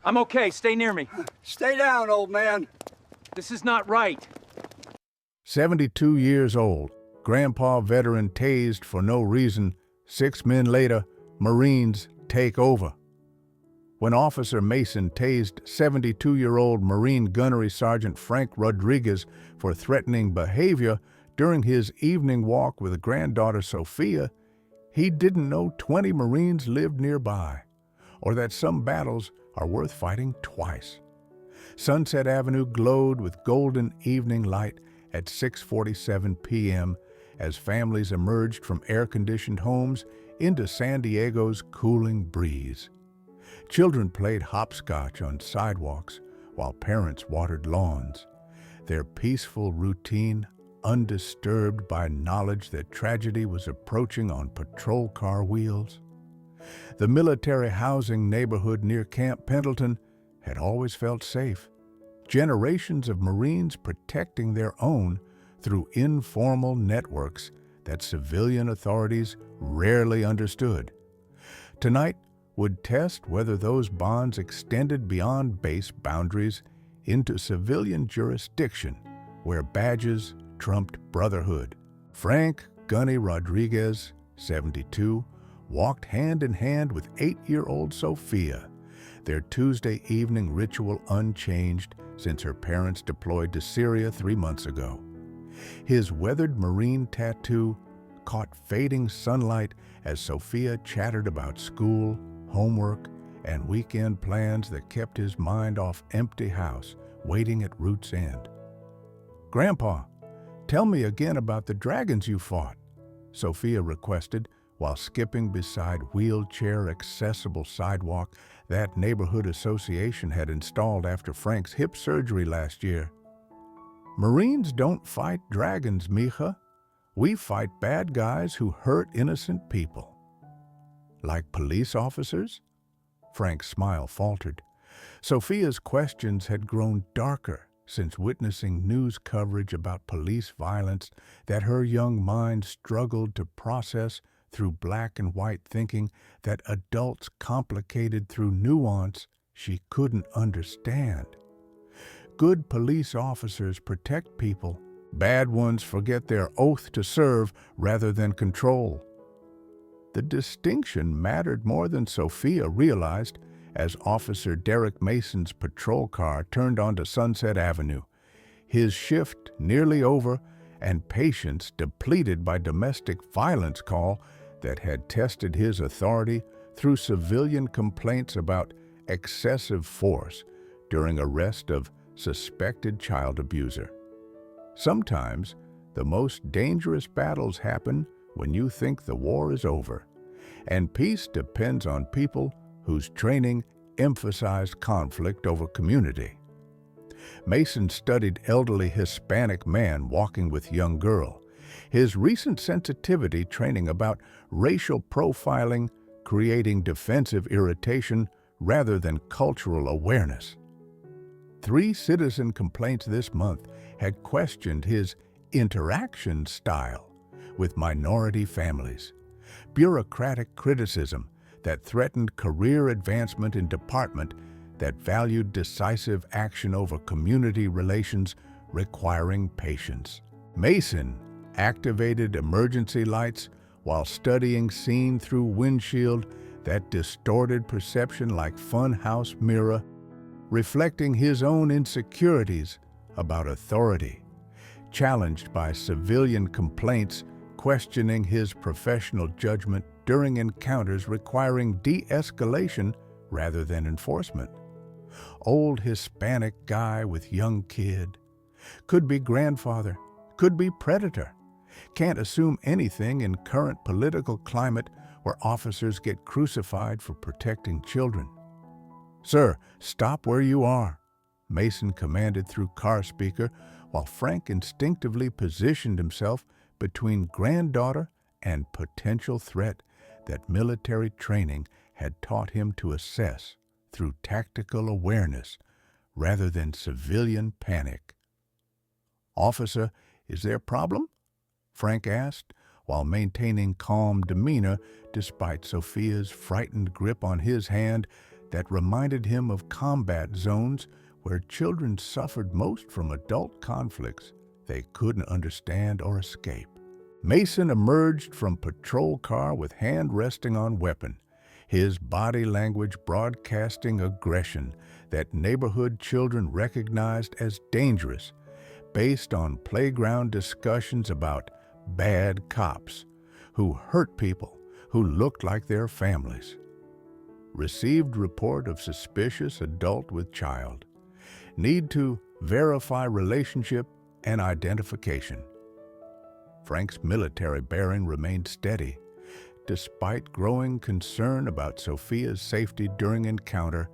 I'm okay. Stay near me. Stay down, old man. This is not right. 72 years old, Grandpa veteran tased for no reason. 6 men later, Marines take over. When Officer Mason tased 72-year-old Marine Gunnery Sergeant Frank Rodriguez for threatening behavior during his evening walk with granddaughter Sofia, he didn't know 20 Marines lived nearby, or that some battles are worth fighting twice. Sunset Avenue glowed with golden evening light at 6:47 p.m. as families emerged from air-conditioned homes into San Diego's cooling breeze. Children played hopscotch on sidewalks while parents watered lawns, their peaceful routine undisturbed by knowledge that tragedy was approaching on patrol car wheels. The military housing neighborhood near Camp Pendleton had always felt safe. Generations of Marines protecting their own through informal networks that civilian authorities rarely understood. Tonight would test whether those bonds extended beyond base boundaries into civilian jurisdiction where badges trumped brotherhood. Frank Gunny Rodriguez, 72, walked hand in hand with 8-year-old Sofia, their Tuesday evening ritual unchanged since her parents deployed to Syria 3 months ago. His weathered Marine tattoo caught fading sunlight as Sofia chattered about school, homework, and weekend plans that kept his mind off empty house waiting at Root's End. "Grandpa, tell me again about the dragons you fought," Sofia requested while skipping beside wheelchair-accessible sidewalk that neighborhood association had installed after Frank's hip surgery last year. "Marines don't fight dragons, mija. We fight bad guys who hurt innocent people." "Like police officers?" Frank's smile faltered. Sofia's questions had grown darker since witnessing news coverage about police violence that her young mind struggled to process through black and white thinking that adults complicated through nuance she couldn't understand. Good police officers protect people. Bad ones forget their oath to serve rather than control. The distinction mattered more than Sofia realized as Officer Derek Mason's patrol car turned onto Sunset Avenue, his shift nearly over and patience depleted by domestic violence call that had tested his authority through civilian complaints about excessive force during arrest of suspected child abuser. Sometimes, the most dangerous battles happen when you think the war is over, and peace depends on people whose training emphasized conflict over community. Mason studied elderly Hispanic man walking with young girl, his recent sensitivity training about racial profiling, creating defensive irritation rather than cultural awareness. 3 citizen complaints this month had questioned his interaction style with minority families, bureaucratic criticism that threatened career advancement in department that valued decisive action over community relations requiring patience. Mason activated emergency lights while studying scene through windshield that distorted perception like funhouse mirror, reflecting his own insecurities about authority. Challenged by civilian complaints questioning his professional judgment during encounters requiring de-escalation rather than enforcement. Old Hispanic guy with young kid. Could be grandfather, could be predator. Can't assume anything in current political climate where officers get crucified for protecting children. "Sir, stop where you are," Mason commanded through car speaker while Frank instinctively positioned himself between granddaughter and potential threat that military training had taught him to assess through tactical awareness rather than civilian panic. "Officer, is there a problem?" Frank asked, while maintaining calm demeanor despite Sofia's frightened grip on his hand that reminded him of combat zones where children suffered most from adult conflicts they couldn't understand or escape. Mason emerged from patrol car with hand resting on weapon, his body language broadcasting aggression that neighborhood children recognized as dangerous based on playground discussions about bad cops who hurt people who looked like their families. Received report of suspicious adult with child. Need to verify relationship and identification. Frank's military bearing remained steady, despite growing concern about Sofia's safety during encounter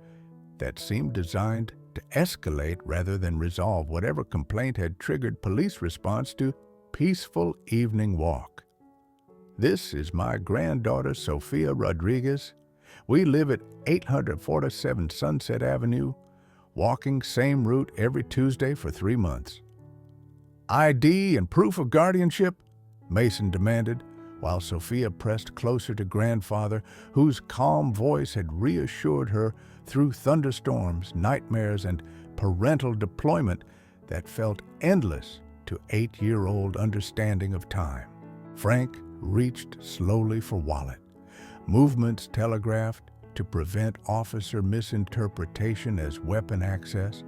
that seemed designed to escalate rather than resolve whatever complaint had triggered police response to peaceful evening walk. This is my granddaughter, Sofia Rodriguez. We live at 847 Sunset Avenue, walking same route every Tuesday for 3 months. ID and proof of guardianship? Mason demanded, while Sofia pressed closer to grandfather, whose calm voice had reassured her through thunderstorms, nightmares, and parental deployment that felt endless to 8-year-old understanding of time. Frank reached slowly for wallet, movements telegraphed to prevent officer misinterpretation as weapon access,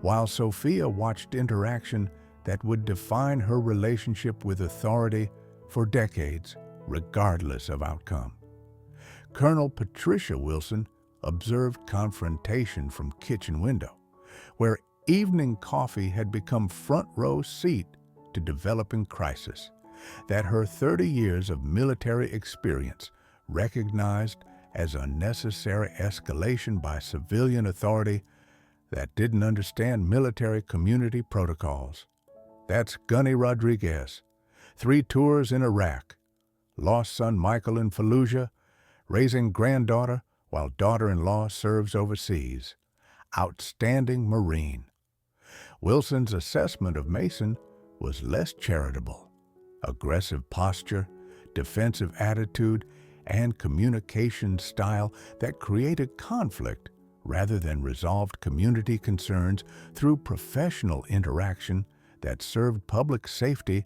while Sofia watched interaction that would define her relationship with authority for decades, regardless of outcome. Colonel Patricia Wilson observed confrontation from kitchen window, where evening coffee had become front-row seat to developing crisis that her 30 years of military experience recognized as unnecessary escalation by civilian authority that didn't understand military community protocols. That's Gunnery Rodriguez, 3 tours in Iraq, lost son Michael in Fallujah, raising granddaughter while daughter-in-law serves overseas. Outstanding Marine. Wilson's assessment of Mason was less charitable. Aggressive posture, defensive attitude, and communication style that created conflict rather than resolved community concerns through professional interaction that served public safety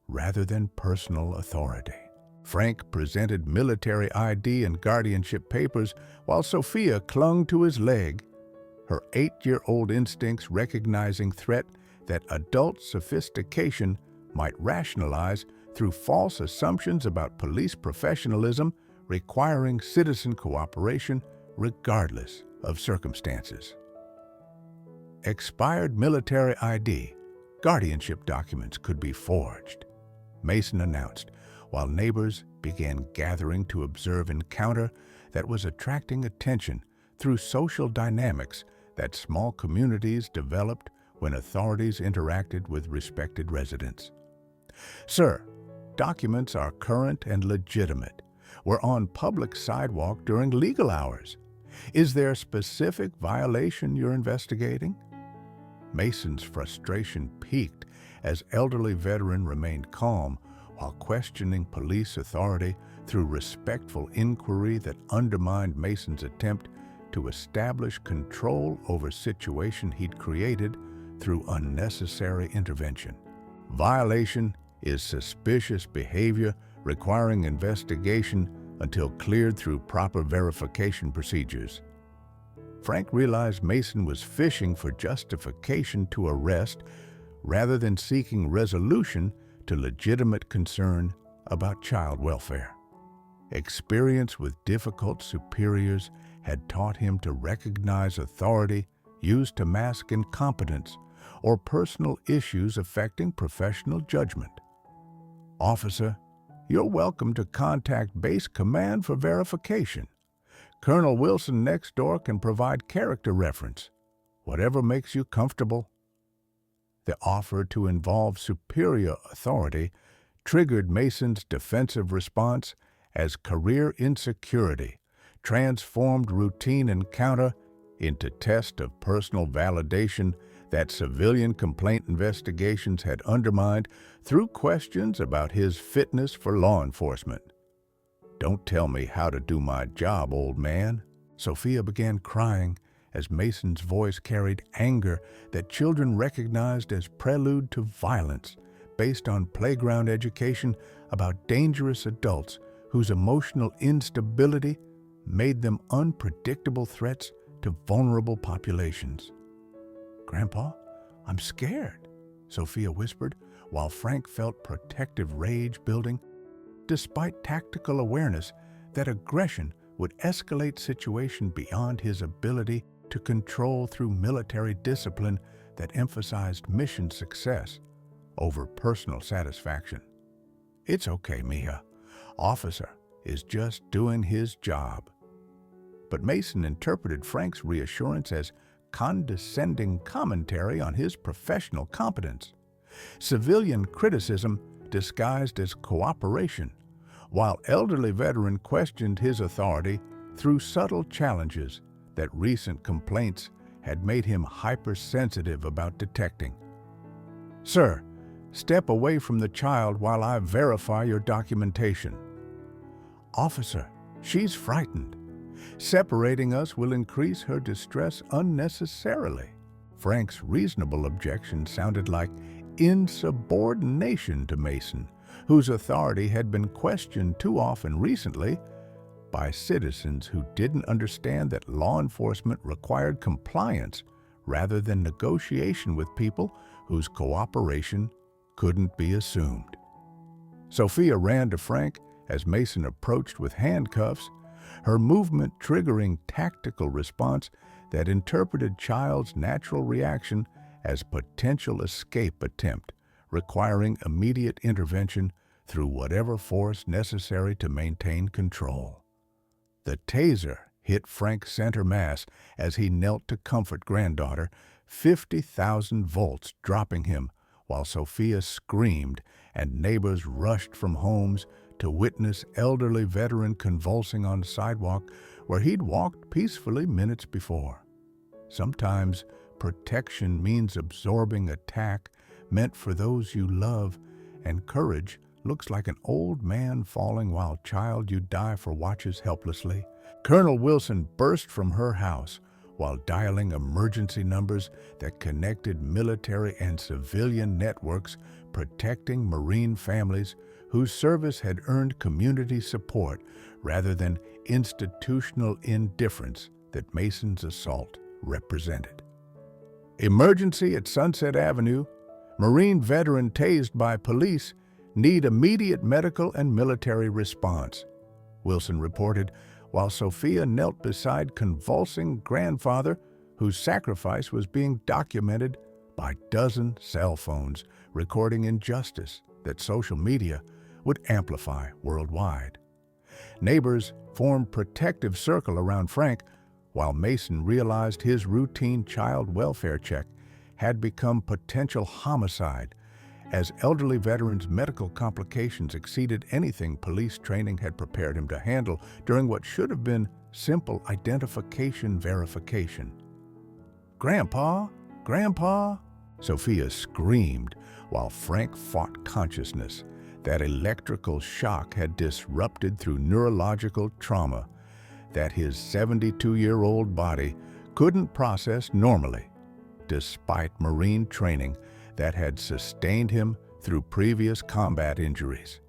rather than personal authority. Frank presented military ID and guardianship papers while Sofia clung to his leg, her 8-year-old instincts recognizing threat that adult sophistication might rationalize through false assumptions about police professionalism requiring citizen cooperation regardless of circumstances. Expired military ID, guardianship documents could be forged, Mason announced, while neighbors began gathering to observe encounter that was attracting attention through social dynamics that small communities developed when authorities interacted with respected residents. Sir, documents are current and legitimate. We're on public sidewalk during legal hours. Is there a specific violation you're investigating? Mason's frustration peaked as elderly veteran remained calm while questioning police authority through respectful inquiry that undermined Mason's attempt to establish control over situation he'd created through unnecessary intervention. Violation is suspicious behavior requiring investigation until cleared through proper verification procedures. Frank realized Mason was fishing for justification to arrest rather than seeking resolution to legitimate concern about child welfare. Experience with difficult superiors had taught him to recognize authority used to mask incompetence or personal issues affecting professional judgment. Officer, you're welcome to contact Base Command for verification. Colonel Wilson next door can provide character reference, whatever makes you comfortable. The offer to involve superior authority triggered Mason's defensive response as career insecurity transformed routine encounter into test of personal validation that civilian complaint investigations had undermined through questions about his fitness for law enforcement. Don't tell me how to do my job, old man, Sofia began crying as Mason's voice carried anger that children recognized as prelude to violence based on playground education about dangerous adults whose emotional instability made them unpredictable threats to vulnerable populations. "Grandpa, I'm scared," Sofia whispered, while Frank felt protective rage building, despite tactical awareness that aggression would escalate situation beyond his ability to control through military discipline that emphasized mission success over personal satisfaction. "It's okay, Mija. Officer is just doing his job." But Mason interpreted Frank's reassurance as condescending commentary on his professional competence, civilian criticism disguised as cooperation, while elderly veteran questioned his authority through subtle challenges that recent complaints had made him hypersensitive about detecting. "Sir, step away from the child while I verify your documentation." "Officer, she's frightened. Separating us will increase her distress unnecessarily." Frank's reasonable objection sounded like insubordination to Mason, whose authority had been questioned too often recently by citizens who didn't understand that law enforcement required compliance rather than negotiation with people whose cooperation couldn't be assumed. Sofia ran to Frank as Mason approached with handcuffs, her movement triggering tactical response that interpreted child's natural reaction as potential escape attempt, requiring immediate intervention through whatever force necessary to maintain control. The taser hit Frank's center mass as he knelt to comfort granddaughter, 50,000 volts dropping him, while Sofia screamed and neighbors rushed from homes to witness elderly veteran convulsing on the sidewalk where he'd walked peacefully minutes before. Sometimes protection means absorbing attack meant for those you love, and courage looks like an old man falling while child you die for watches helplessly. Colonel Wilson burst from her house while dialing emergency numbers that connected military and civilian networks protecting Marine families whose service had earned community support rather than institutional indifference that Mason's assault represented. Emergency at Sunset Avenue. Marine veteran tased by police need immediate medical and military response, Wilson reported, while Sofia knelt beside convulsing grandfather whose sacrifice was being documented by dozen cell phones recording injustice that social media would amplify worldwide. Neighbors formed protective circle around Frank, while Mason realized his routine child welfare check had become potential homicide as elderly veterans' medical complications exceeded anything police training had prepared him to handle during what should have been simple identification verification. "Grandpa! Grandpa!" Sofia screamed while Frank fought consciousness that electrical shock had disrupted through neurological trauma that his 72-year-old body couldn't process normally, despite Marine training that had sustained him through previous combat injuries.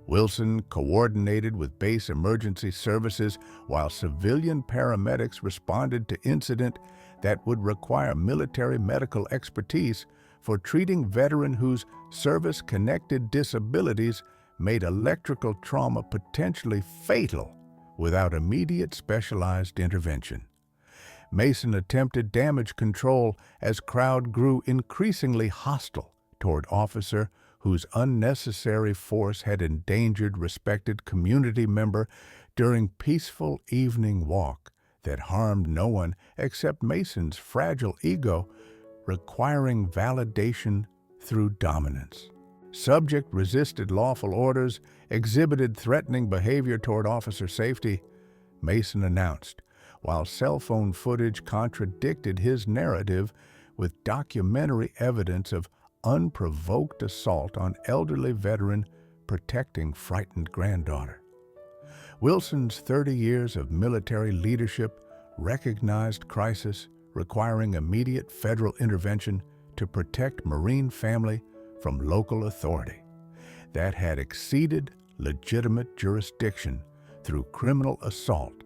Wilson coordinated with base emergency services while civilian paramedics responded to incident that would require military medical expertise for treating veteran whose service-connected disabilities made electrical trauma potentially fatal without immediate specialized intervention. Mason attempted damage control as crowd grew increasingly hostile toward officer whose unnecessary force had endangered respected community member during peaceful evening walk that harmed no one except Mason's fragile ego, requiring validation through dominance. Subject resisted lawful orders, exhibited threatening behavior toward officer safety, Mason announced, while cell phone footage contradicted his narrative with documentary evidence of unprovoked assault on elderly veteran protecting frightened granddaughter. Wilson's 30 years of military leadership recognized crisis requiring immediate federal intervention to protect Marine family from local authority that had exceeded legitimate jurisdiction through criminal assault,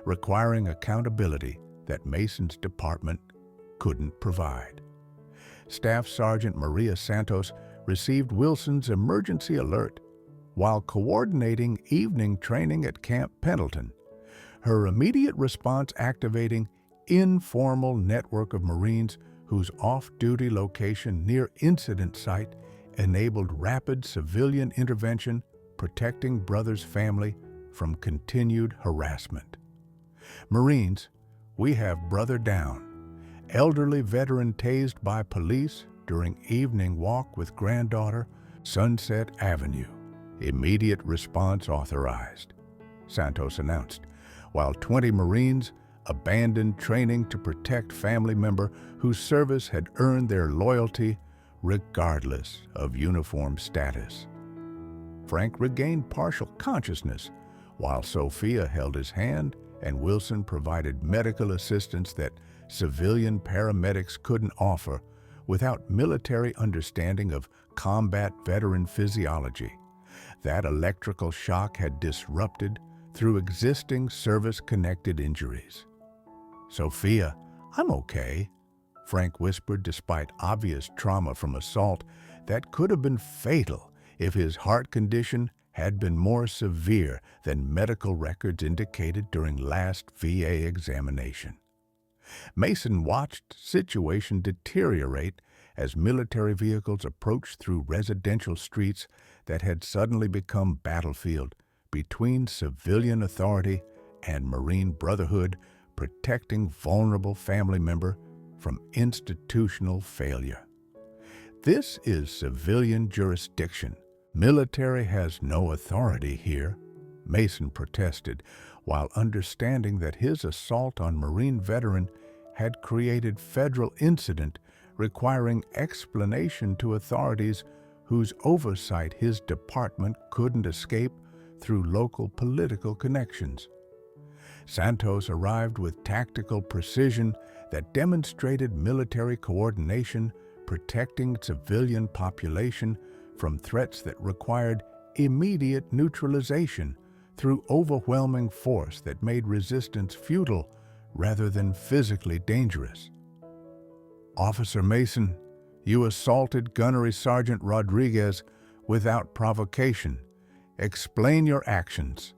requiring accountability that Mason's department couldn't provide. Staff Sergeant Maria Santos received Wilson's emergency alert while coordinating evening training at Camp Pendleton, her immediate response activating informal network of Marines whose off-duty location near incident site enabled rapid civilian intervention, protecting brother's family from continued harassment. Marines, we have brother down. Elderly veteran tased by police during evening walk with granddaughter, Sunset Avenue. Immediate response authorized, Santos announced, while 20 Marines abandoned training to protect family member whose service had earned their loyalty regardless of uniform status. Frank regained partial consciousness, while Sofia held his hand and Wilson provided medical assistance that civilian paramedics couldn't offer without military understanding of combat veteran physiology. That electrical shock had disrupted through existing service-connected injuries. "Sofia, I'm okay," Frank whispered despite obvious trauma from assault that could have been fatal if his heart condition had been more severe than medical records indicated during last VA examination. Mason watched situation deteriorate as military vehicles approached through residential streets that had suddenly become battlefield between civilian authority and Marine Brotherhood, protecting vulnerable family member from institutional failure. This is civilian jurisdiction. Military has no authority here, Mason protested, while understanding that his assault on Marine veteran had created federal incident requiring explanation to authorities whose oversight his department couldn't escape through local political connections. Santos arrived with tactical precision that demonstrated military coordination, protecting civilian population from threats that required immediate neutralization through overwhelming force that made resistance futile rather than physically dangerous. "Officer Mason, you assaulted Gunnery Sergeant Rodriguez without provocation. Explain your actions,"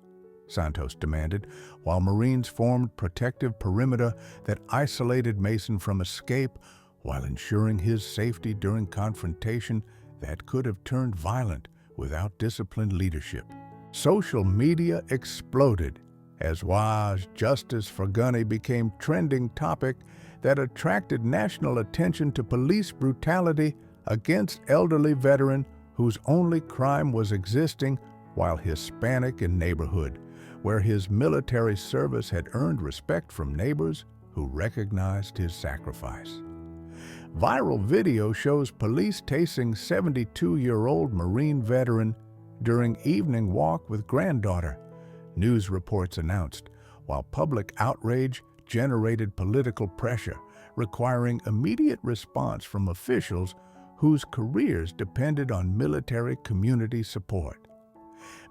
Santos demanded, while Marines formed protective perimeter that isolated Mason from escape while ensuring his safety during confrontation that could have turned violent without disciplined leadership. Social media exploded as "Why's Justice for Gunny" became trending topic that attracted national attention to police brutality against elderly veteran whose only crime was existing while Hispanic in neighborhood, where his military service had earned respect from neighbors who recognized his sacrifice. Viral video shows police tasing 72-year-old Marine veteran during evening walk with granddaughter, news reports announced, while public outrage generated political pressure, requiring immediate response from officials whose careers depended on military community support.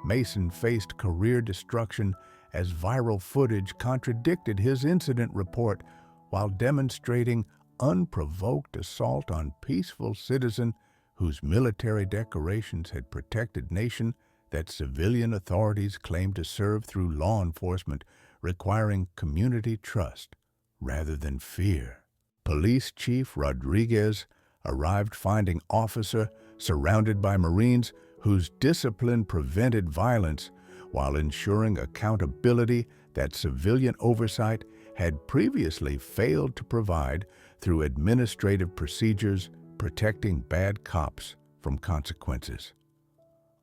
Mason faced career destruction as viral footage contradicted his incident report while demonstrating unprovoked assault on peaceful citizen whose military decorations had protected nation that civilian authorities claimed to serve through law enforcement, requiring community trust rather than fear. Police Chief Rodriguez arrived finding officer surrounded by Marines whose discipline prevented violence while ensuring accountability that civilian oversight had previously failed to provide through administrative procedures protecting bad cops from consequences.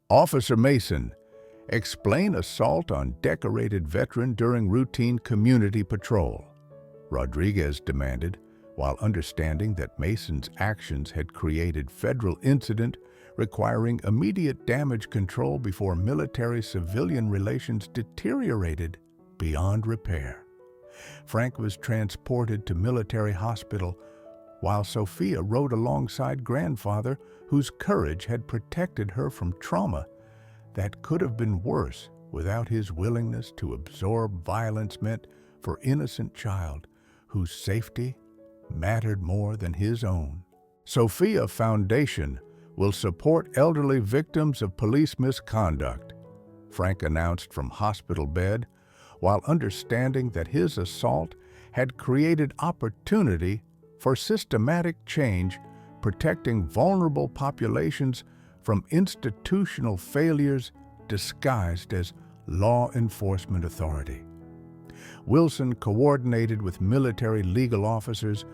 "Officer Mason, explain assault on decorated veteran during routine community patrol," Rodriguez demanded, while understanding that Mason's actions had created federal incident requiring immediate damage control before military-civilian relations deteriorated beyond repair. Frank was transported to military hospital while Sofia rode alongside grandfather, whose courage had protected her from trauma that could have been worse without his willingness to absorb violence meant for innocent child whose safety mattered more than his own. Sofia Foundation will support elderly victims of police misconduct, Frank announced from hospital bed, while understanding that his assault had created opportunity for systematic change, protecting vulnerable populations from institutional failures disguised as law enforcement authority. Wilson coordinated with military legal officers,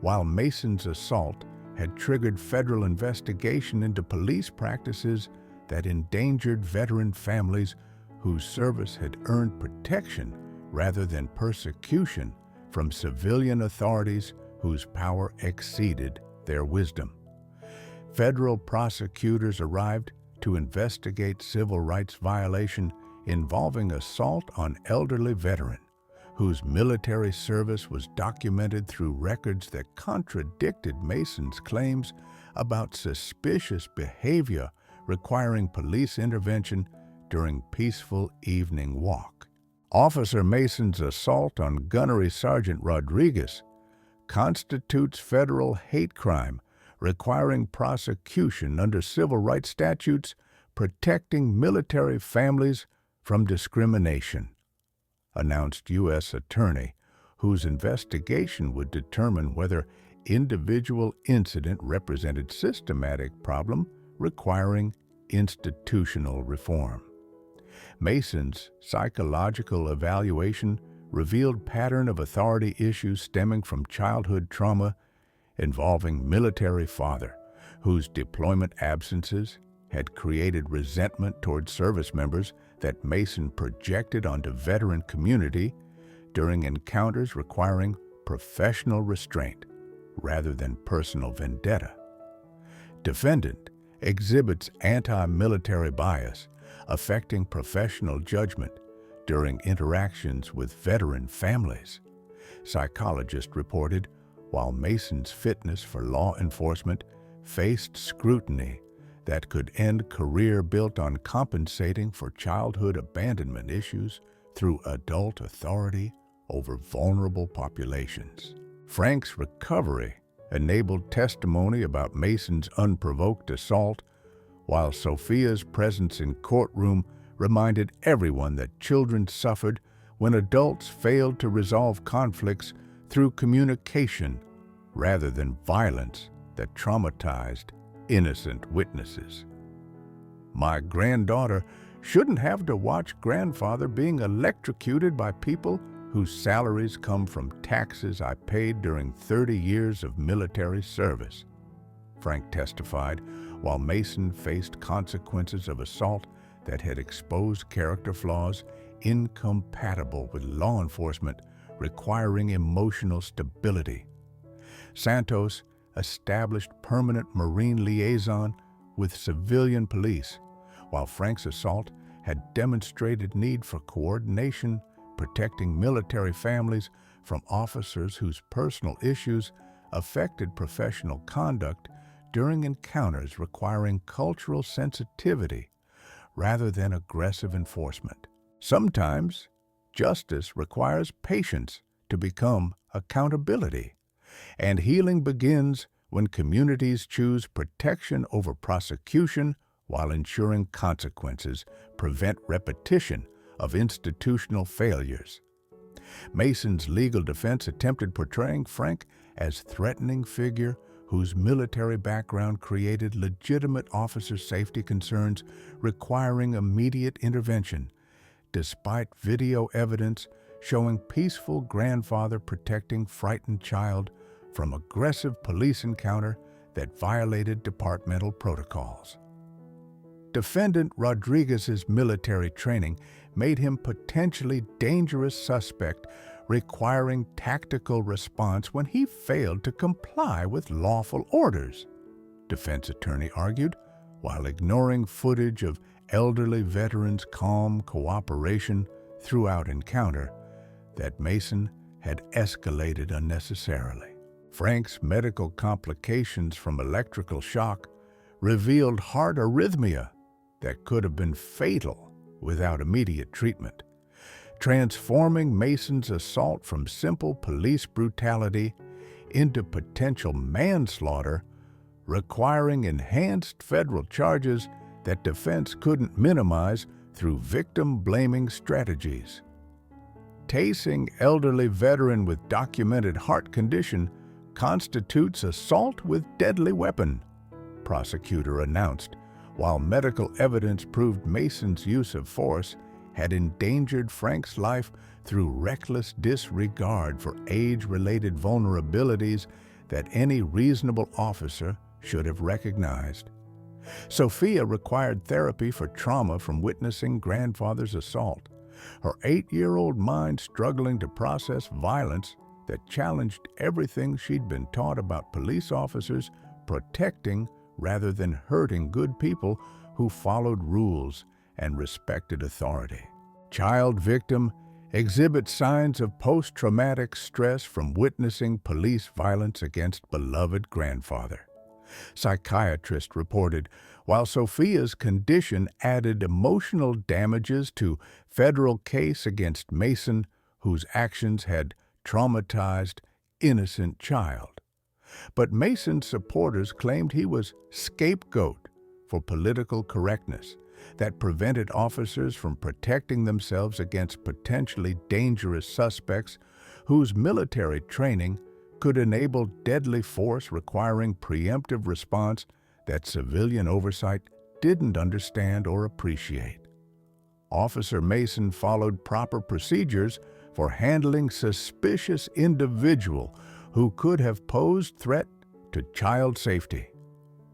while Mason's assault had triggered federal investigation into police practices that endangered veteran families whose service had earned protection rather than persecution from civilian authorities whose power exceeded their wisdom. Federal prosecutors arrived to investigate civil rights violation involving assault on elderly veteran, whose military service was documented through records that contradicted Mason's claims about suspicious behavior requiring police intervention during peaceful evening walk. Officer Mason's assault on Gunnery Sergeant Rodriguez constitutes federal hate crime requiring prosecution under civil rights statutes protecting military families from discrimination, announced U.S. Attorney, whose investigation would determine whether individual incident represented systematic problem requiring institutional reform. Mason's psychological evaluation revealed pattern of authority issues stemming from childhood trauma involving military father, whose deployment absences had created resentment toward service members that Mason projected onto veteran community during encounters requiring professional restraint rather than personal vendetta. Defendant exhibits anti-military bias affecting professional judgment during interactions with veteran families, psychologist reported, while Mason's fitness for law enforcement faced scrutiny that could end career built on compensating for childhood abandonment issues through adult authority over vulnerable populations. Frank's recovery enabled testimony about Mason's unprovoked assault, while Sofia's presence in courtroom reminded everyone that children suffered when adults failed to resolve conflicts through communication rather than violence that traumatized innocent witnesses. My granddaughter shouldn't have to watch grandfather being electrocuted by people whose salaries come from taxes I paid during 30 years of military service, Frank testified, while Mason faced consequences of assault that had exposed character flaws incompatible with law enforcement requiring emotional stability. Santos established permanent Marine liaison with civilian police, while Frank's assault had demonstrated need for coordination, protecting military families from officers whose personal issues affected professional conduct during encounters requiring cultural sensitivity rather than aggressive enforcement. Sometimes, justice requires patience to become accountability, and healing begins when communities choose protection over prosecution while ensuring consequences prevent repetition of institutional failures. Mason's legal defense attempted portraying Frank as threatening figure whose military background created legitimate officer safety concerns requiring immediate intervention, despite video evidence showing peaceful grandfather protecting frightened child from aggressive police encounter that violated departmental protocols. Defendant Rodriguez's military training made him potentially dangerous suspect requiring tactical response when he failed to comply with lawful orders, defense attorney argued, while ignoring footage of elderly veterans' calm cooperation throughout encounter, that Mason had escalated unnecessarily. Frank's medical complications from electrical shock revealed heart arrhythmia that could have been fatal without immediate treatment, transforming Mason's assault from simple police brutality into potential manslaughter, requiring enhanced federal charges that defense couldn't minimize through victim-blaming strategies. Tasing elderly veteran with documented heart condition constitutes assault with deadly weapon, prosecutor announced, while medical evidence proved Mason's use of force had endangered Frank's life through reckless disregard for age-related vulnerabilities that any reasonable officer should have recognized. Sofia required therapy for trauma from witnessing grandfather's assault, her 8-year-old mind struggling to process violence that challenged everything she'd been taught about police officers protecting rather than hurting good people who followed rules and respected authority. Child victim exhibits signs of post-traumatic stress from witnessing police violence against beloved grandfather. Psychiatrist reported, while Sofia's condition added emotional damages to federal case against Mason, whose actions had traumatized innocent child. But Mason's supporters claimed he was scapegoat for political correctness that prevented officers from protecting themselves against potentially dangerous suspects whose military training could enable deadly force requiring preemptive response that civilian oversight didn't understand or appreciate. Officer Mason followed proper procedures for handling suspicious individual who could have posed threat to child safety.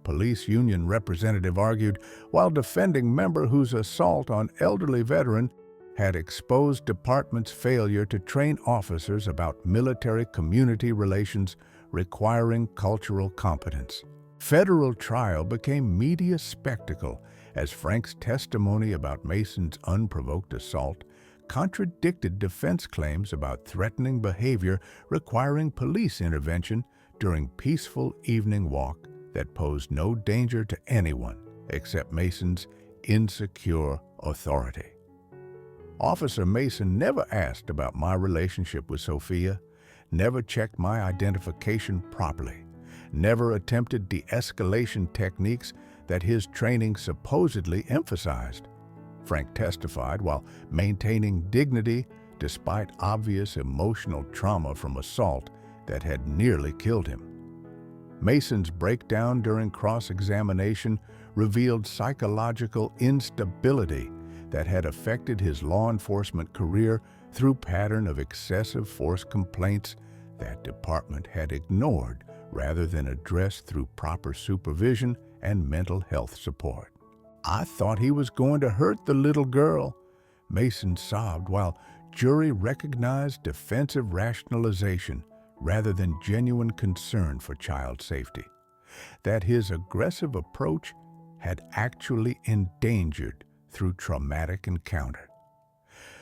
Police union representative argued, while defending member whose assault on elderly veteran had exposed department's failure to train officers about military-community relations requiring cultural competence. Federal trial became media spectacle as Frank's testimony about Mason's unprovoked assault contradicted defense claims about threatening behavior requiring police intervention during peaceful evening walk that posed no danger to anyone except Mason's insecure authority. Officer Mason never asked about my relationship with Sofia, never checked my identification properly, never attempted de-escalation techniques that his training supposedly emphasized, Frank testified, while maintaining dignity despite obvious emotional trauma from assault that had nearly killed him. Mason's breakdown during cross-examination revealed psychological instability that had affected his law enforcement career through pattern of excessive force complaints that department had ignored rather than addressed through proper supervision and mental health support. "I thought he was going to hurt the little girl," Mason sobbed, while jury recognized defensive rationalization rather than genuine concern for child safety, that his aggressive approach had actually endangered through traumatic encounter.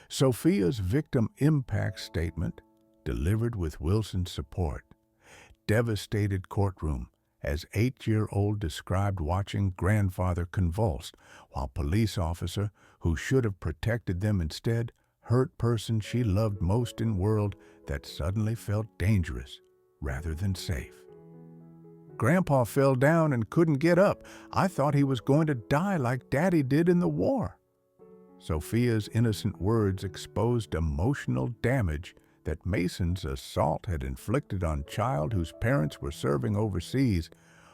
Sofia's victim impact statement, delivered with Wilson's support, devastated courtroom as 8-year-old described watching grandfather convulsed while police officer who should have protected them instead hurt person she loved most in world that suddenly felt dangerous rather than safe. "Grandpa fell down and couldn't get up. I thought he was going to die like Daddy did in the war." Sofia's innocent words exposed emotional damage that Mason's assault had inflicted on child whose parents were serving overseas,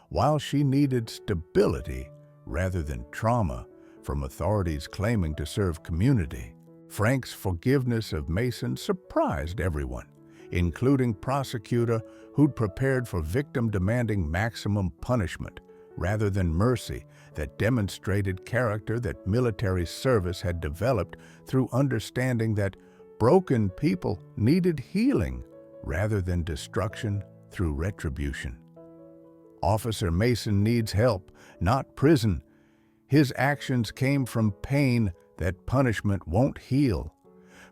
while she needed stability rather than trauma from authorities claiming to serve community. Frank's forgiveness of Mason surprised everyone, including prosecutor who'd prepared for victim demanding maximum punishment rather than mercy that demonstrated character that military service had developed through understanding that broken people needed healing rather than destruction through retribution. Officer Mason needs help, not prison, His actions came from pain that punishment won't heal.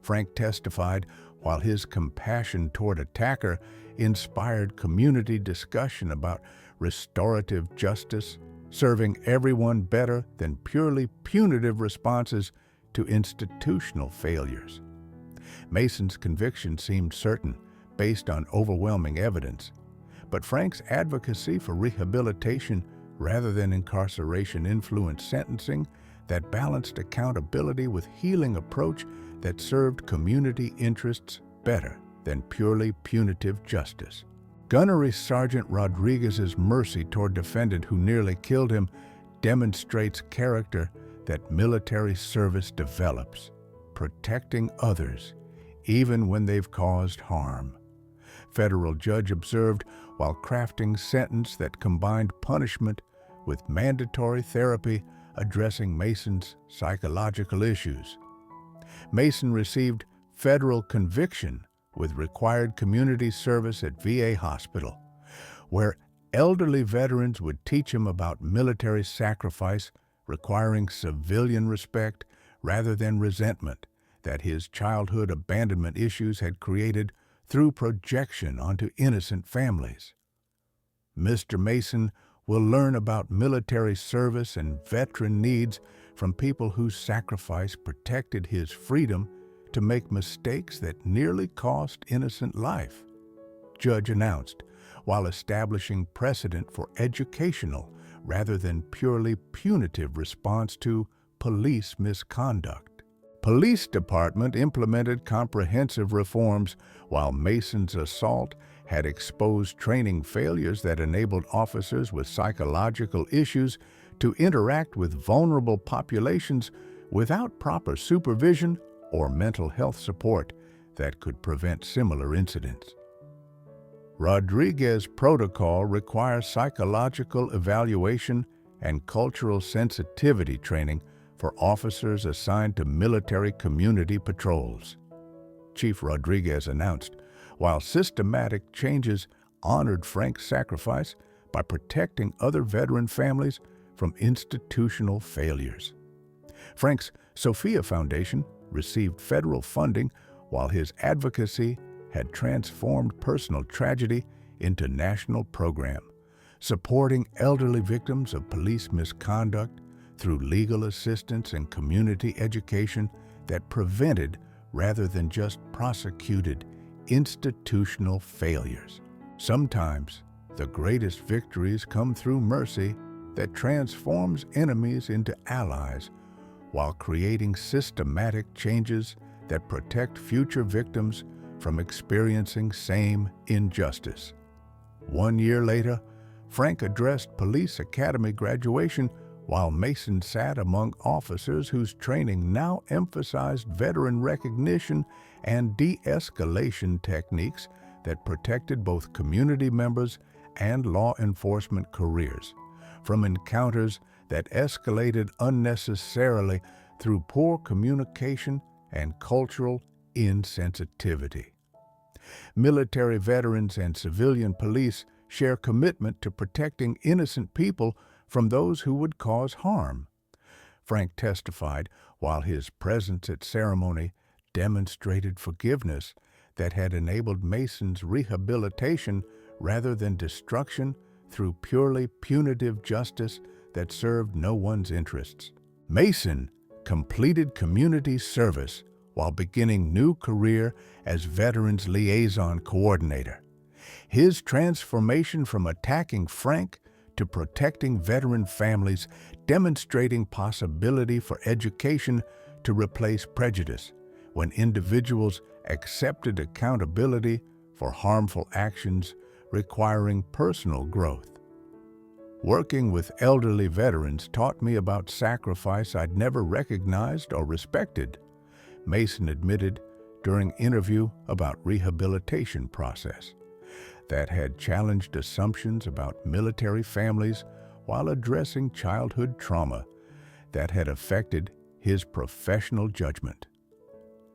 Frank testified while his compassion toward attacker inspired community discussion about restorative justice, serving everyone better than purely punitive responses to institutional failures. Mason's conviction seemed certain, based on overwhelming evidence, but Frank's advocacy for rehabilitation rather than incarceration influenced sentencing that balanced accountability with healing approach that served community interests better than purely punitive justice. Gunnery Sergeant Rodriguez's mercy toward defendant who nearly killed him demonstrates character that military service develops, protecting others even when they've caused harm. Federal judge observed while crafting sentence that combined punishment with mandatory therapy addressing Mason's psychological issues. Mason received federal conviction with required community service at VA hospital, where elderly veterans would teach him about military sacrifice requiring civilian respect rather than resentment that his childhood abandonment issues had created through projection onto innocent families. Mr. Mason will learn about military service and veteran needs from people whose sacrifice protected his freedom to make mistakes that nearly cost innocent life, judge announced, while establishing precedent for educational rather than purely punitive response to police misconduct. Police department implemented comprehensive reforms while Mason's assault had exposed training failures that enabled officers with psychological issues to interact with vulnerable populations without proper supervision or mental health support that could prevent similar incidents. Rodriguez protocol requires psychological evaluation and cultural sensitivity training for officers assigned to military community patrols, Chief Rodriguez announced, while systematic changes honored Frank's sacrifice by protecting other veteran families from institutional failures. Frank's Sofia Foundation received federal funding while his advocacy had transformed personal tragedy into national program, supporting elderly victims of police misconduct through legal assistance and community education that prevented rather than just prosecuted institutional failures. Sometimes the greatest victories come through mercy that transforms enemies into allies while creating systematic changes that protect future victims from experiencing same injustice. 1 year later, Frank addressed police academy graduation while Mason sat among officers whose training now emphasized veteran recognition and de-escalation techniques that protected both community members and law enforcement careers from encounters that escalated unnecessarily through poor communication and cultural insensitivity. Military veterans and civilian police share commitment to protecting innocent people from those who would cause harm. Frank testified while his presence at ceremony demonstrated forgiveness that had enabled Mason's rehabilitation rather than destruction through purely punitive justice that served no one's interests. Mason completed community service while beginning new career as Veterans Liaison Coordinator. His transformation from attacking Frank to protecting veteran families, demonstrating possibility for education to replace prejudice when individuals accepted accountability for harmful actions requiring personal growth. Working with elderly veterans taught me about sacrifice I'd never recognized or respected, Mason admitted during interview about rehabilitation process that had challenged assumptions about military families while addressing childhood trauma that had affected his professional judgment.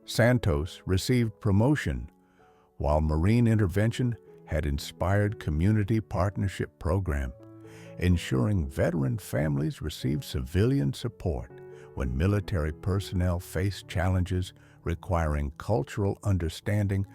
Santos received promotion while Marine intervention had inspired community partnership program, ensuring veteran families receive civilian support when military personnel face challenges requiring cultural understanding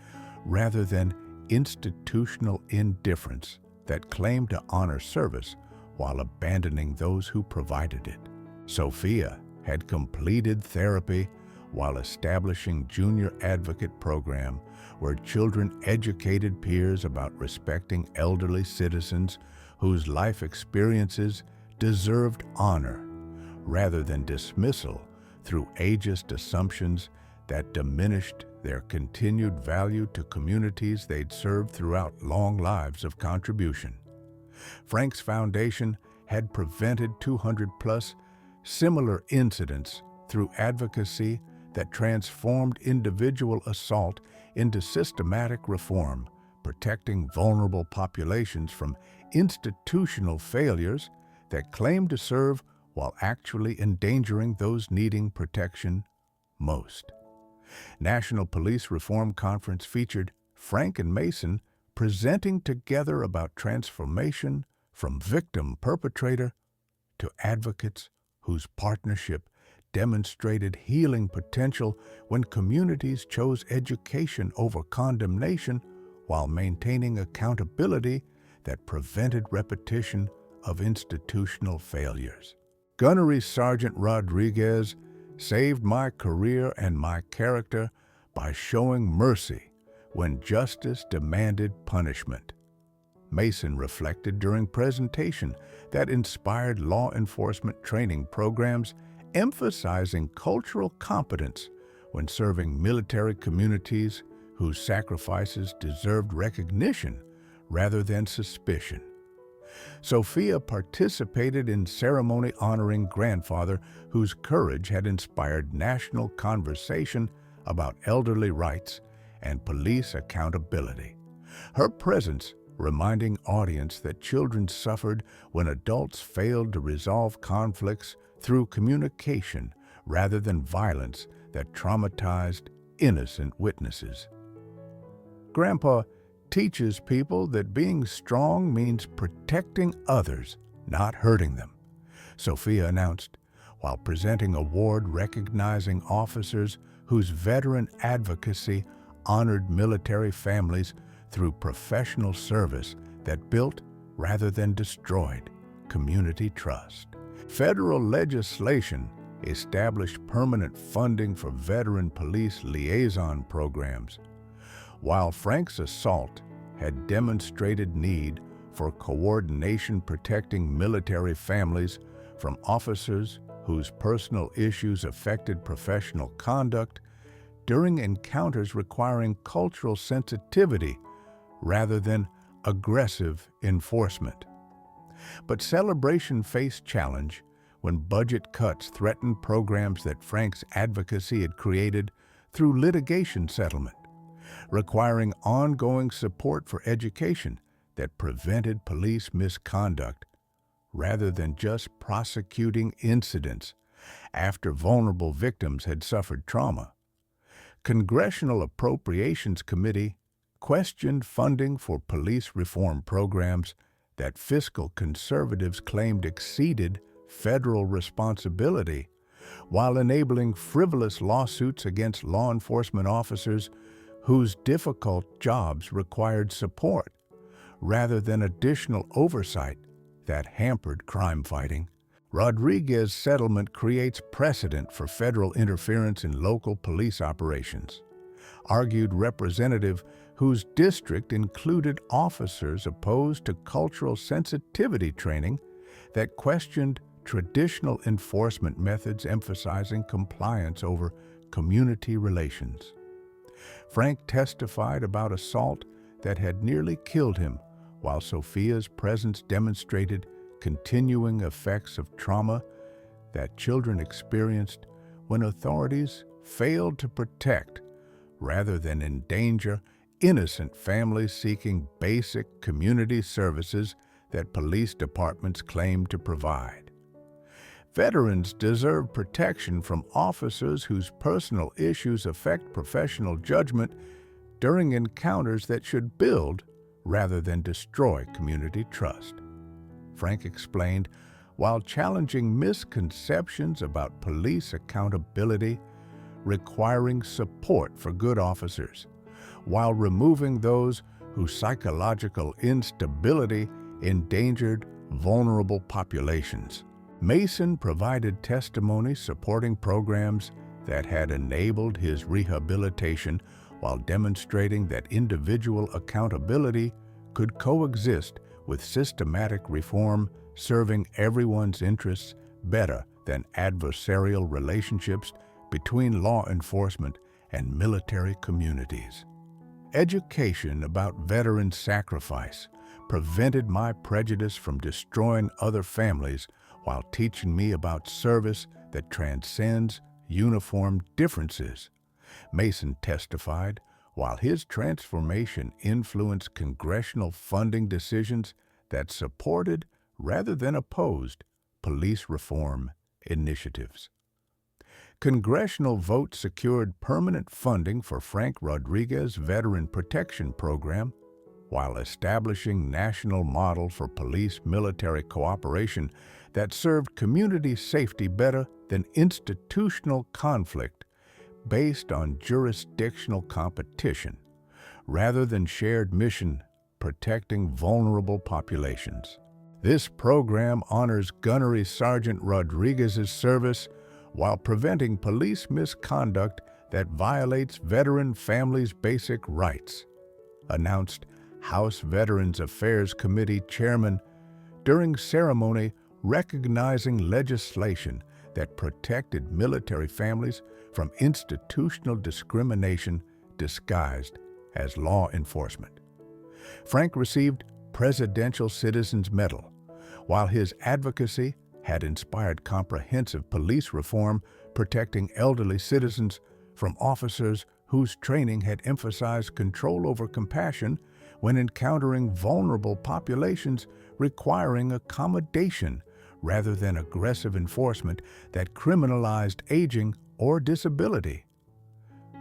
rather than institutional indifference that claim to honor service while abandoning those who provided it. Sofia had completed therapy while establishing junior advocate program where children educated peers about respecting elderly citizens whose life experiences deserved honor rather than dismissal through ageist assumptions that diminished their continued value to communities they'd served throughout long lives of contribution. Frank's foundation had prevented 200-plus similar incidents through advocacy that transformed individual assault into systematic reform, protecting vulnerable populations from institutional failures that claim to serve while actually endangering those needing protection most. National Police Reform Conference featured Frank and Mason presenting together about transformation from victim-perpetrator to advocates whose partnership demonstrated healing potential when communities chose education over condemnation while maintaining accountability that prevented repetition of institutional failures. Gunnery Sergeant Rodriguez saved my career and my character by showing mercy when justice demanded punishment. Mason reflected during presentation that inspired law enforcement training programs emphasizing cultural competence when serving military communities whose sacrifices deserved recognition rather than suspicion. Sofia participated in ceremony honoring grandfather whose courage had inspired national conversation about elderly rights and police accountability. Her presence reminding audience that children suffered when adults failed to resolve conflicts through communication rather than violence that traumatized innocent witnesses. Grandpa teaches people that being strong means protecting others, not hurting them, Sofia announced, while presenting an award recognizing officers whose veteran advocacy honored military families through professional service that built, rather than destroyed, community trust. Federal legislation established permanent funding for veteran police liaison programs, while Frank's assault had demonstrated need for coordination protecting military families from officers whose personal issues affected professional conduct during encounters requiring cultural sensitivity rather than aggressive enforcement. But celebration faced challenge when budget cuts threatened programs that Frank's advocacy had created through litigation settlement, requiring ongoing support for education that prevented police misconduct rather than just prosecuting incidents after vulnerable victims had suffered trauma. Congressional Appropriations Committee questioned funding for police reform programs that fiscal conservatives claimed exceeded federal responsibility, while enabling frivolous lawsuits against law enforcement officers whose difficult jobs required support, rather than additional oversight that hampered crime fighting. Rodriguez's settlement creates precedent for federal interference in local police operations, argued representative whose district included officers opposed to cultural sensitivity training that questioned traditional enforcement methods emphasizing compliance over community relations. Frank testified about assault that had nearly killed him, while Sofia's presence demonstrated continuing effects of trauma that children experienced when authorities failed to protect rather than endanger innocent families seeking basic community services that police departments claim to provide. Veterans deserve protection from officers whose personal issues affect professional judgment during encounters that should build rather than destroy community trust. Frank explained, while challenging misconceptions about police accountability, requiring support for good officers, while removing those whose psychological instability endangered vulnerable populations. Mason provided testimony supporting programs that had enabled his rehabilitation while demonstrating that individual accountability could coexist with systematic reform, serving everyone's interests better than adversarial relationships between law enforcement and military communities. Education about veteran sacrifice prevented my prejudice from destroying other families while teaching me about service that transcends uniform differences, Mason testified, while his transformation influenced congressional funding decisions that supported, rather than opposed, police reform initiatives. Congressional votes secured permanent funding for Frank Rodriguez's Veteran Protection Program, while establishing national model for police-military cooperation that served community safety better than institutional conflict based on jurisdictional competition, rather than shared mission protecting vulnerable populations. This program honors Gunnery Sergeant Rodriguez's service while preventing police misconduct that violates veteran families' basic rights, announced House Veterans Affairs Committee Chairman during ceremony recognizing legislation that protected military families from institutional discrimination disguised as law enforcement. Frank received Presidential Citizens Medal, while his advocacy had inspired comprehensive police reform protecting elderly citizens from officers whose training had emphasized control over compassion when encountering vulnerable populations requiring accommodation rather than aggressive enforcement that criminalized aging or disability.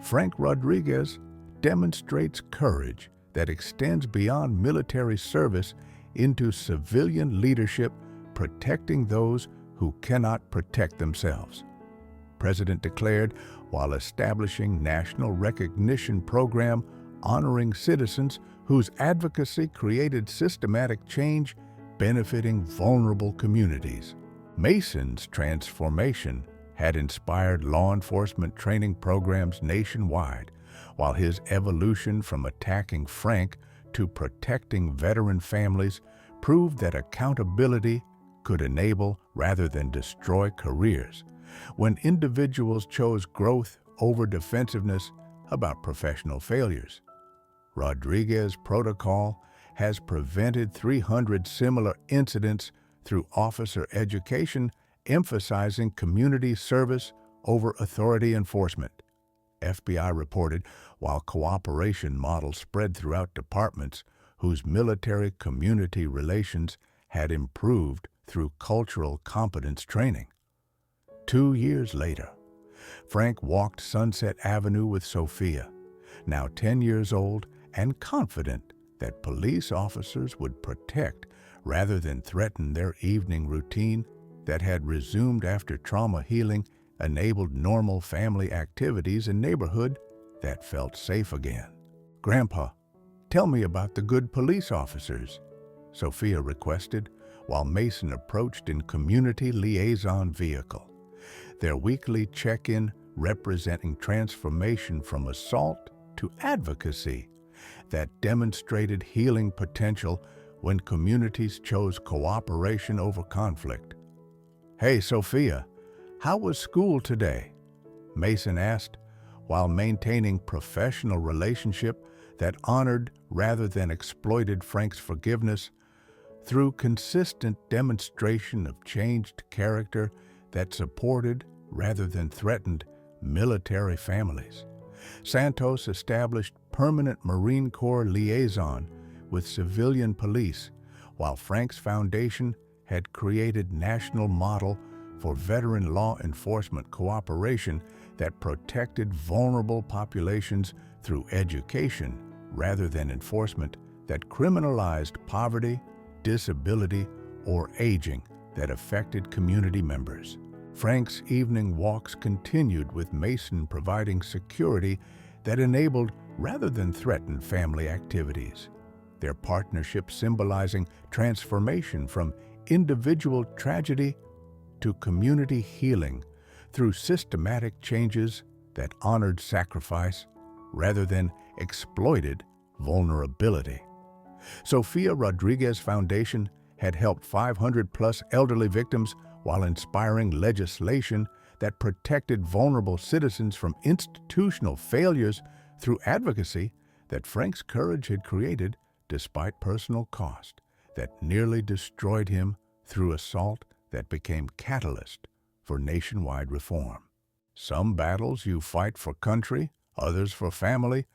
Frank Rodriguez demonstrates courage that extends beyond military service into civilian leadership, protecting those who cannot protect themselves, President declared, while establishing national recognition program honoring citizens whose advocacy created systematic change benefiting vulnerable communities. Mason's transformation had inspired law enforcement training programs nationwide, while his evolution from attacking Frank to protecting veteran families proved that accountability could enable rather than destroy careers when individuals chose growth over defensiveness about professional failures. Rodriguez's protocol has prevented 300 similar incidents through officer education, emphasizing community service over authority enforcement, FBI reported, while cooperation models spread throughout departments whose military-community relations had improved through cultural competence training. 2 years later, Frank walked Sunset Avenue with Sofia, now 10 years old and confident that police officers would protect rather than threaten their evening routine that had resumed after trauma healing enabled normal family activities in neighborhood that felt safe again. "Grandpa, tell me about the good police officers," Sofia requested, while Mason approached in community liaison vehicle, their weekly check-in representing transformation from assault to advocacy that demonstrated healing potential when communities chose cooperation over conflict. "Hey, Sofia, how was school today?" Mason asked, while maintaining professional relationship that honored rather than exploited Frank's forgiveness through consistent demonstration of changed character that supported rather than threatened military families. Santos established permanent Marine Corps liaison with civilian police, while Frank's foundation had created national model for veteran law enforcement cooperation that protected vulnerable populations through education rather than enforcement that criminalized poverty, disability, or aging that affected community members. Frank's evening walks continued, with Mason providing security that enabled rather than threatened family activities. Their partnership symbolizing transformation from individual tragedy to community healing through systematic changes that honored sacrifice rather than exploited vulnerability. Sofia Rodriguez Foundation had helped 500-plus elderly victims while inspiring legislation that protected vulnerable citizens from institutional failures through advocacy that Frank's courage had created despite personal cost that nearly destroyed him through assault that became catalyst for nationwide reform. Some battles you fight for country, others for family,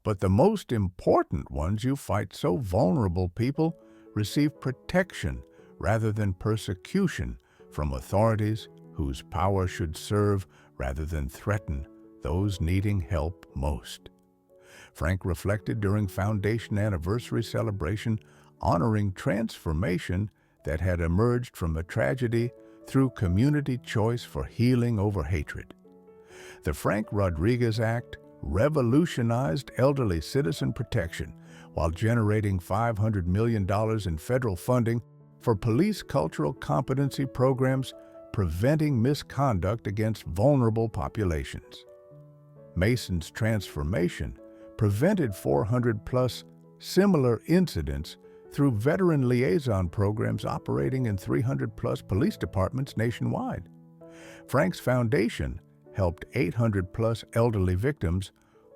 but the most important ones you fight so vulnerable people receive protection rather than persecution from authorities whose power should serve rather than threaten those needing help most. Frank reflected during Foundation Anniversary celebration, honoring transformation that had emerged from a tragedy through community choice for healing over hatred. The Frank Rodriguez Act revolutionized elderly citizen protection while generating $500 million in federal funding for police cultural competency programs preventing misconduct against vulnerable populations. Mason's transformation prevented 400-plus similar incidents through veteran liaison programs operating in 300-plus police departments nationwide. Frank's foundation helped 800-plus elderly victims,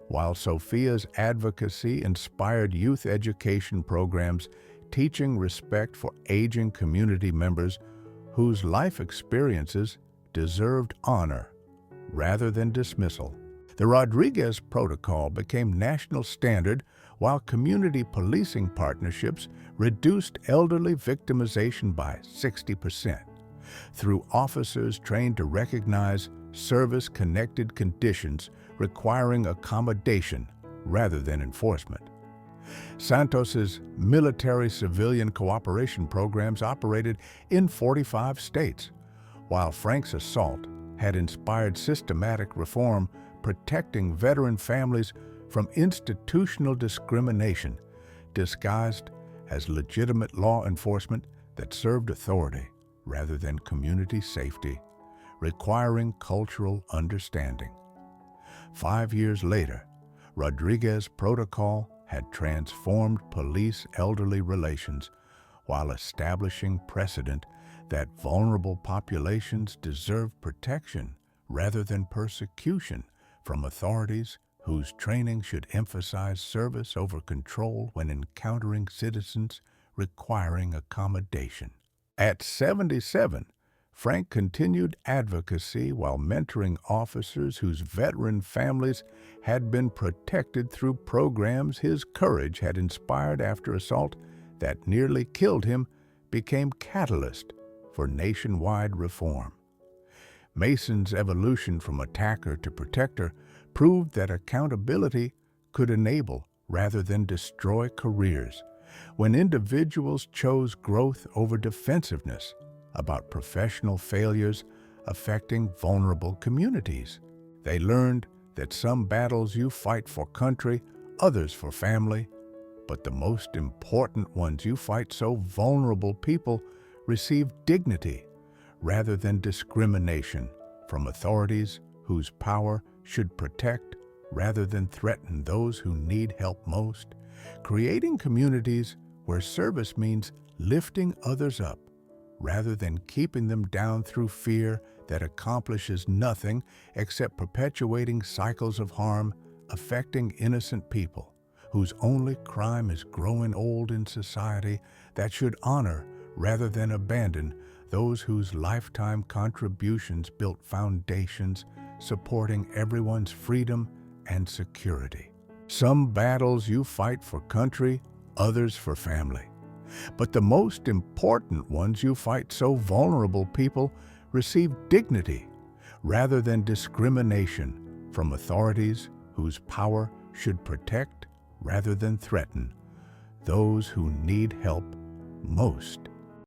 while Sofia's advocacy inspired youth education programs teaching respect for aging community members whose life experiences deserved honor rather than dismissal. The Rodriguez Protocol became national standard, while community policing partnerships reduced elderly victimization by 60%, through officers trained to recognize service-connected conditions requiring accommodation rather than enforcement. Santos's military-civilian cooperation programs operated in 45 states, while Frank's assault had inspired systematic reform protecting veteran families from institutional discrimination disguised as legitimate law enforcement that served authority rather than community safety, requiring cultural understanding. 5 years later, Rodriguez Protocol had transformed police-elderly relations while establishing precedent that vulnerable populations deserve protection rather than persecution from authorities whose training should emphasize service over control when encountering citizens requiring accommodation. At 77, Frank continued advocacy while mentoring officers whose veteran families had been protected through programs his courage had inspired after assault that nearly killed him became catalyst for nationwide reform. Mason's evolution from attacker to protector proved that accountability could enable rather than destroy careers when individuals chose growth over defensiveness about professional failures affecting vulnerable communities. They learned that some battles you fight for country, others for family, but the most important ones you fight so vulnerable people receive dignity rather than discrimination from authorities whose power should protect rather than threaten those who need help most, creating communities where service means lifting others up rather than keeping them down through fear that accomplishes nothing except perpetuating cycles of harm affecting innocent people whose only crime is growing old in society that should honor rather than abandon those whose lifetime contributions built foundations supporting everyone's freedom and security. Some battles you fight for country, others for family. But the most important ones you fight so vulnerable people receive dignity rather than discrimination from authorities whose power should protect rather than threaten those who need help most.